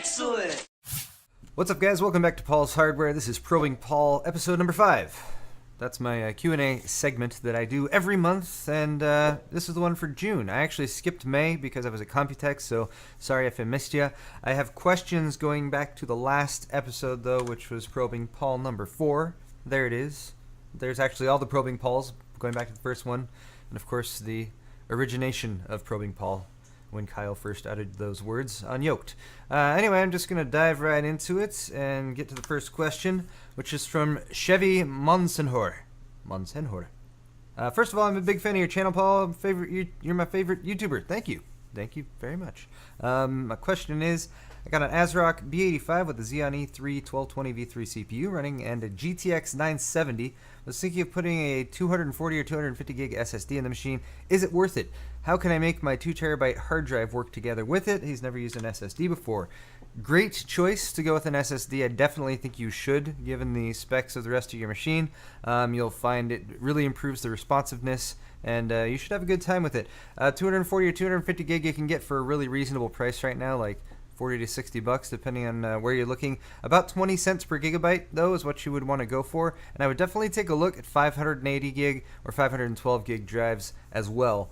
Excellent! What's up, guys? Welcome back to Paul's Hardware. This is Probing Paul, episode number 5. That's my Q&A segment that I do every month, and this is the one for June. I actually skipped May because I was at Computex, so sorry if I missed you. I have questions going back to the last episode, though, which was Probing Paul number 4. There it is. There's actually all the Probing Pauls, going back to the first one, and of course the origination of Probing Paul, when Kyle first uttered those words, unyoked. Anyway, I'm just going to dive right into it and get to the first question, which is from Chevy Monsenhor. First of all, I'm a big fan of your channel, Paul. You're my favorite YouTuber. Thank you. Thank you very much. My question is, I got an ASRock B85 with a Xeon E3 1220 V3 CPU running and a GTX 970. Was thinking of putting a 240 or 250 gig SSD in the machine. Is it worth it? How can I make my 2 terabyte hard drive work together with it? He's never used an SSD before. Great choice to go with an SSD. I definitely think you should, given the specs of the rest of your machine. You'll find it really improves the responsiveness, and you should have a good time with it. 240 or 250 gig you can get for a really reasonable price right now, like 40 to 60 bucks, depending on where you're looking. About 20 cents per gigabyte, though, is what you would want to go for. And I would definitely take a look at 580 gig or 512 gig drives as well,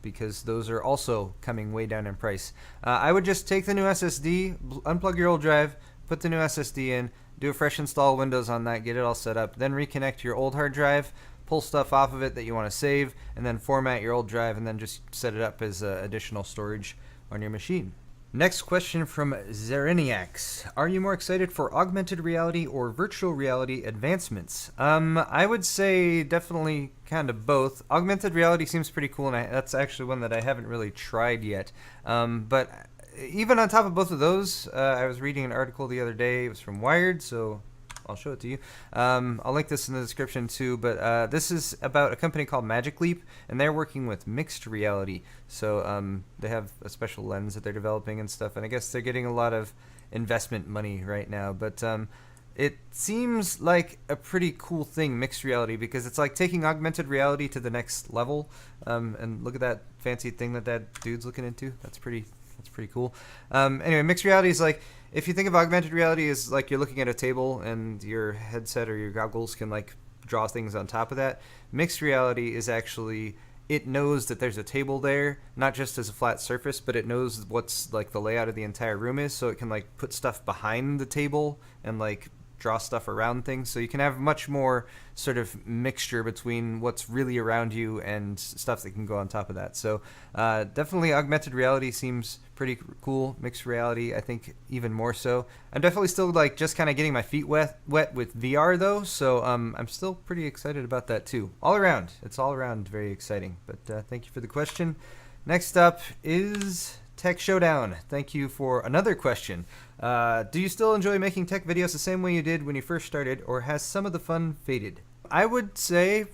because those are also coming way down in price. I would just take the new SSD, unplug your old drive, put the new SSD in, do a fresh install Windows on that, get it all set up, then reconnect your old hard drive, pull stuff off of it that you want to save, and then format your old drive, and then just set it up as additional storage on your machine. Next question from Zereniacs. Are you more excited for augmented reality or virtual reality advancements? I would say definitely kind of both. Augmented reality seems pretty cool, and that's actually one that I haven't really tried yet. But even on top of both of those, I was reading an article the other day. It was from Wired, so I'll show it to you. I'll link this in the description too, but this is about a company called Magic Leap, and they're working with mixed reality. So they have a special lens that they're developing and stuff, and I guess they're getting a lot of investment money right now. But it seems like a pretty cool thing, mixed reality, because it's like taking augmented reality to the next level. And look at that fancy thing that dude's looking into. That's pretty cool. Anyway, mixed reality is like, if you think of augmented reality as like you're looking at a table and your headset or your goggles can like draw things on top of that, mixed reality is actually, it knows that there's a table there, not just as a flat surface, but it knows what's like the layout of the entire room is, so it can like put stuff behind the table and like draw stuff around things, so you can have much more sort of mixture between what's really around you and stuff that can go on top of that. So definitely augmented reality seems pretty cool. Mixed reality, I think, even more so. I'm definitely still like just kind of getting my feet wet with VR though, so I'm still pretty excited about that too. It's all around very exciting. But thank you for the question. Next up is Tech Showdown. Thank you for another question. Do you still enjoy making tech videos the same way you did when you first started, or has some of the fun faded? I would say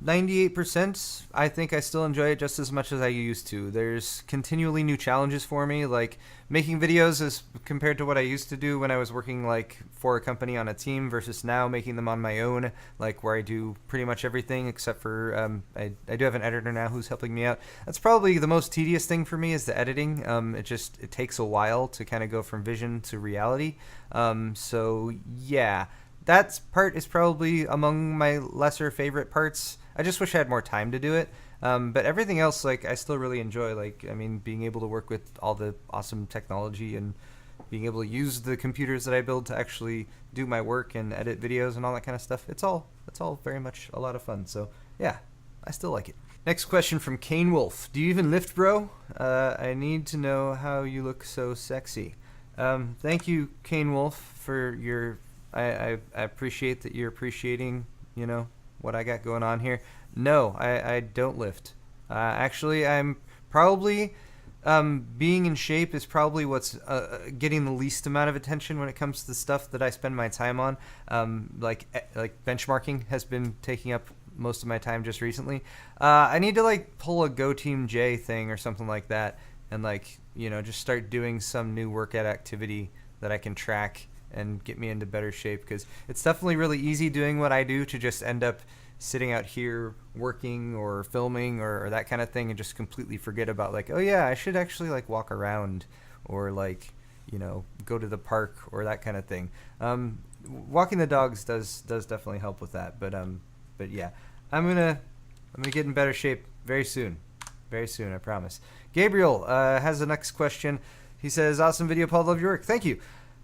98%. I think I still enjoy it just as much as I used to. There's continually new challenges for me, like making videos as compared to what I used to do when I was working like for a company on a team versus now making them on my own, like where I do pretty much everything except for I do have an editor now who's helping me out. That's probably the most tedious thing for me, is the editing. It takes a while to kind of go from vision to reality. So yeah, that part is probably among my lesser favorite parts. I just wish I had more time to do it. But everything else, like, I still really enjoy. Like, I mean, being able to work with all the awesome technology and being able to use the computers that I build to actually do my work and edit videos and all that kind of stuff. It's all very much a lot of fun. So yeah, I still like it. Next question from Kane Wolf. Do you even lift, bro? I need to know how you look so sexy. Thank you, Kane Wolf, for your... I appreciate that you're appreciating, you know, what I got going on here. No, I don't lift. Actually, I'm probably being in shape is probably what's getting the least amount of attention when it comes to the stuff that I spend my time on. Like benchmarking has been taking up most of my time just recently. I need to like pull a Go Team J thing or something like that, and like, you know, just start doing some new workout activity that I can track and get me into better shape, because it's definitely really easy doing what I do to just end up sitting out here working or filming or that kind of thing and just completely forget about like, oh yeah, I should actually like walk around or like, go to the park or that kind of thing. Walking the dogs does definitely help with that. But yeah, I'm gonna get in better shape very soon, I promise. Gabriel has the next question. He says, "Awesome video, Paul. Love your work. Thank you."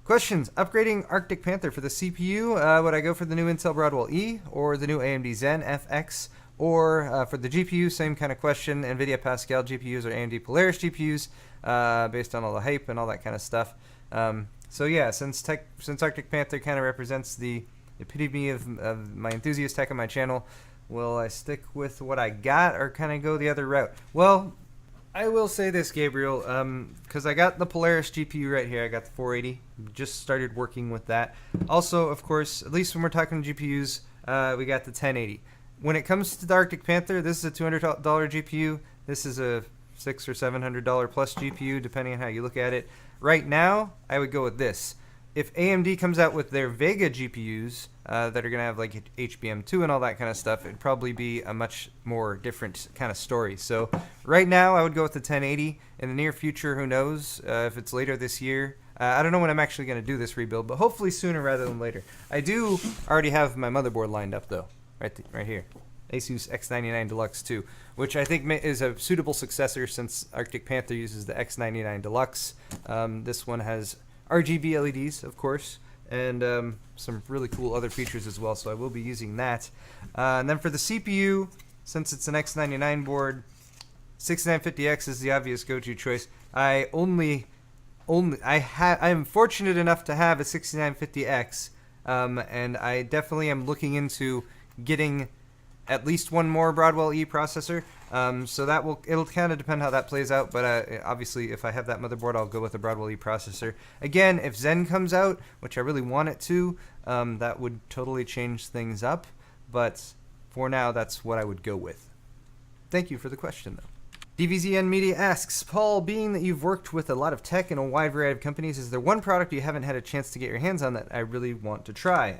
Questions: Upgrading Arctic Panther for the CPU. Would I go for the new Intel Broadwell E or the new AMD Zen FX? Or for the GPU, same kind of question. NVIDIA Pascal GPUs or AMD Polaris GPUs, based on all the hype and all that kind of stuff. So yeah, since Arctic Panther kind of represents the epitome of my enthusiast tech on my channel, will I stick with what I got or kind of go the other route? Well, I will say this, Gabriel, because I got the Polaris GPU right here. I got the 480. Just started working with that. Also, of course, at least when we're talking GPUs, we got the 1080. When it comes to the Arctic Panther, this is a $200 GPU. This is a $600 or $700 plus GPU, depending on how you look at it. Right now, I would go with this. If AMD comes out with their Vega GPUs that are going to have like HBM2 and all that kind of stuff, it'd probably be a much more different kind of story. So right now, I would go with the 1080. In the near future, who knows if it's later this year. I don't know when I'm actually going to do this rebuild, but hopefully sooner rather than later. I do already have my motherboard lined up, though. Right here. Asus X99 Deluxe 2, which I think is a suitable successor since Arctic Panther uses the X99 Deluxe. This one has RGB LEDs, of course, and some really cool other features as well, so I will be using that. And then for the CPU, since it's an X99 board, 6950X is the obvious go-to choice. I am fortunate enough to have a 6950X, and I definitely am looking into getting at least one more Broadwell E processor. So it'll kind of depend how that plays out, but obviously if I have that motherboard, I'll go with a Broadwell E processor. Again, if Zen comes out, which I really want it to, that would totally change things up, but for now, that's what I would go with. Thank you for the question, though. DVZN Media asks, Paul, being that you've worked with a lot of tech and a wide variety of companies, is there one product you haven't had a chance to get your hands on that I really want to try?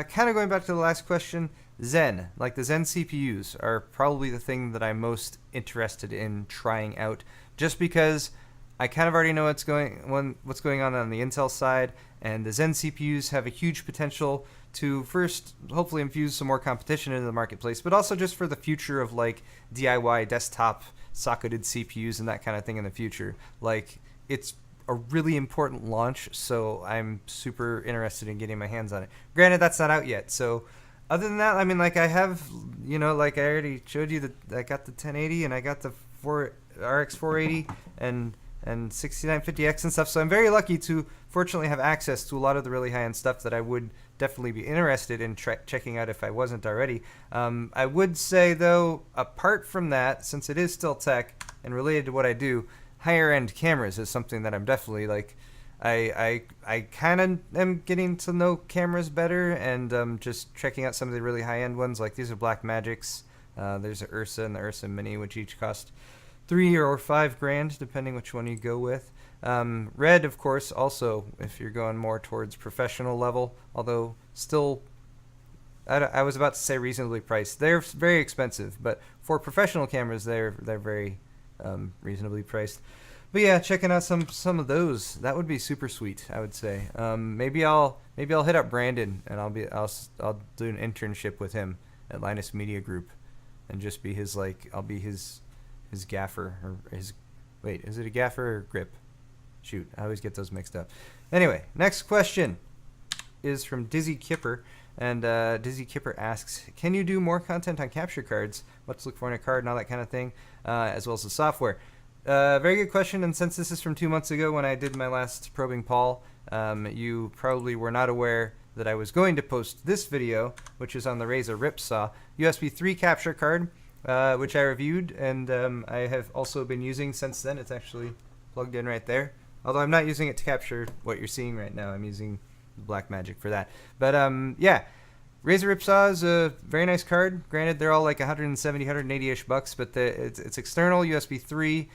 Kind of going back to the last question, Zen, like the Zen CPUs, are probably the thing that I'm most interested in trying out, just because I kind of already know what's going on the Intel side, and the Zen CPUs have a huge potential to first hopefully infuse some more competition into the marketplace, but also just for the future of like DIY desktop socketed CPUs and that kind of thing in the future. Like, it's a really important launch, so I'm super interested in getting my hands on it. Granted, that's not out yet, so other than that, I mean, like I have, like I already showed you that I got the 1080 and I got the RX 480 and 6950X and stuff, so I'm very lucky to fortunately have access to a lot of the really high-end stuff that I would definitely be interested in checking out if I wasn't already. I would say, though, apart from that, since it is still tech and related to what I do, higher-end cameras is something that I'm definitely, like, I kind of am getting to know cameras better, and just checking out some of the really high-end ones. Like, these are Blackmagics. There's the Ursa and the Ursa Mini, which each cost $3 or $5 grand, depending which one you go with. Red, of course, also, if you're going more towards professional level, although still, I was about to say reasonably priced. They're very expensive, but for professional cameras, they're very reasonably priced. But yeah, checking out some of those, that would be super sweet, I would say. Maybe I'll hit up Brandon, and I'll do an internship with him at Linus Media Group, and just be I'll be his gaffer, or wait, is it a gaffer or grip? Shoot, I always get those mixed up. Anyway, next question is from Dizzy Kipper, and Dizzy Kipper asks, can you do more content on capture cards? What to look for in a card and all that kind of thing, as well as the software? Very good question, and since this is from 2 months ago when I did my last Probing Paul, you probably were not aware that I was going to post this video, which is on the Razer Ripsaw USB 3 capture card, which I reviewed, and I have also been using since then. It's actually plugged in right there. Although I'm not using it to capture what you're seeing right now. I'm using Blackmagic for that. But yeah, Razer Ripsaw is a very nice card. Granted, they're all like 170, 180-ish bucks, but it's external, USB 3,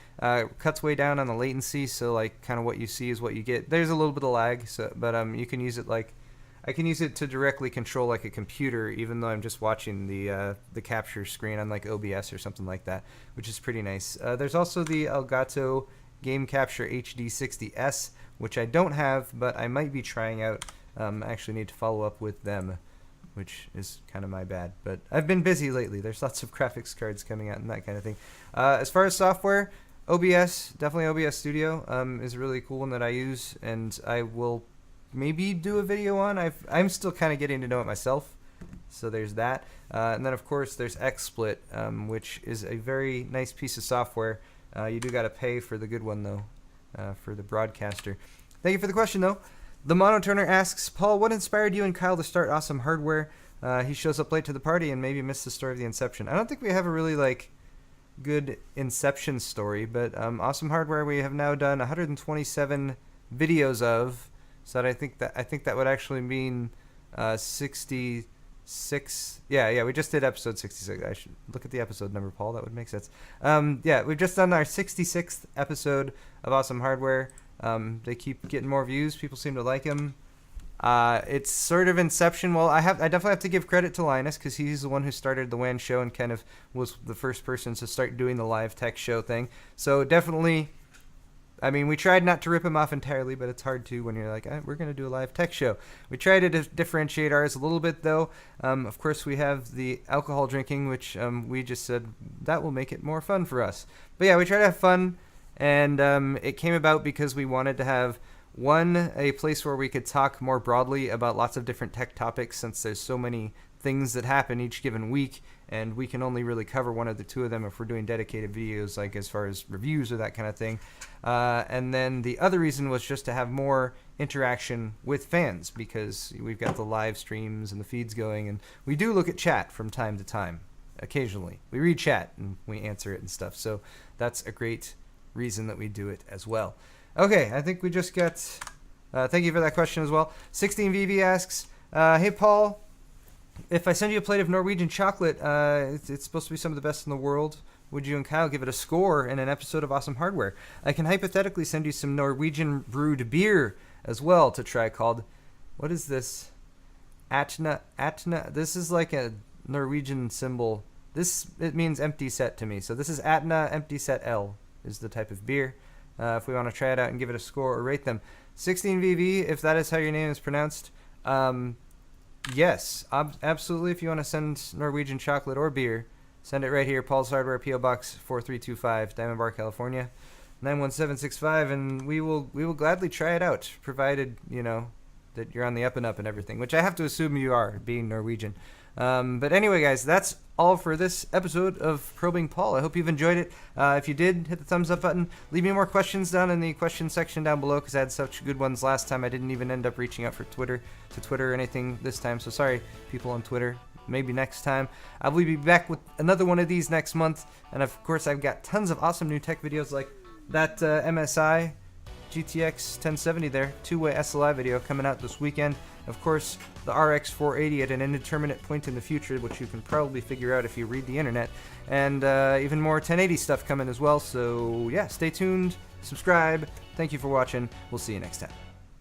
cuts way down on the latency, so like kind of what you see is what you get. There's a little bit of lag, but you can use it like, I can use it to directly control like a computer, even though I'm just watching the capture screen on like OBS or something like that, which is pretty nice. There's also the Elgato Game Capture HD 60S, which I don't have, but I might be trying out. I actually need to follow up with them, which is kind of my bad. But I've been busy lately. There's lots of graphics cards coming out and that kind of thing. As far as software, OBS, definitely OBS Studio is a really cool one that I use, and I will maybe do a video on. I'm still kind of getting to know it myself, so there's that. And then, of course, there's XSplit, which is a very nice piece of software. You do got to pay for the good one, though, for the broadcaster. Thank you for the question, though. The Monoturner asks, Paul, what inspired you and Kyle to start Awesome Hardware? He shows up late to the party and maybe missed the story of the inception. I don't think we have a really, good inception story, but Awesome Hardware we have now done 127 videos of, so I think that would actually mean 66. Yeah, we just did episode 66. I should look at the episode number, Paul. That would make sense. Yeah, we've just done our 66th episode of Awesome Hardware. They keep getting more views. People seem to like them. It's sort of inception. Well, I definitely have to give credit to Linus, because he's the one who started the WAN show and kind of was the first person to start doing the live tech show thing. So definitely, I mean, we tried not to rip him off entirely, but it's hard to when you're like, we're going to do a live tech show. We try to differentiate ours a little bit, though. Of course, we have the alcohol drinking, which we just said that will make it more fun for us. But yeah, we try to have fun, and it came about because we wanted to have a place where we could talk more broadly about lots of different tech topics, since there's so many things that happen each given week, and we can only really cover one of the two of them if we're doing dedicated videos, like as far as reviews or that kind of thing. And then the other reason was just to have more interaction with fans, because we've got the live streams and the feeds going, and we do look at chat from time to time. Occasionally we read chat and we answer it and stuff, so that's a great reason that we do it as well. Okay, I think we just got... thank you for that question as well. 16VV asks, hey, Paul, if I send you a plate of Norwegian chocolate, it's supposed to be some of the best in the world. Would you and Kyle give it a score in an episode of Awesome Hardware? I can hypothetically send you some Norwegian brewed beer as well to try, called... What is this? Atna. This is like a Norwegian symbol. It means empty set to me. So this is Atna Empty Set L is the type of beer. If we want to try it out and give it a score or rate them. 16VV, if that is how your name is pronounced, yes, absolutely. If you want to send Norwegian chocolate or beer, send it right here, Paul's Hardware, P.O. Box 4325, Diamond Bar, California, 91765, and we will gladly try it out, provided, that you're on the up and up and everything, which I have to assume you are, being Norwegian. But anyway, guys, that's all for this episode of Probing Paul. I hope you've enjoyed it. If you did, hit the thumbs up button. Leave me more questions down in the question section down below, because I had such good ones last time. I didn't even end up reaching out to Twitter or anything this time, so sorry, people on Twitter. Maybe next time. I will be back with another one of these next month, and of course I've got tons of awesome new tech videos like that MSI GTX 1070 there, two-way SLI video coming out this weekend. Of course, the RX 480 at an indeterminate point in the future, which you can probably figure out if you read the internet, and even more 1080 stuff coming as well. So yeah, stay tuned, subscribe. Thank you for watching. We'll see you next time.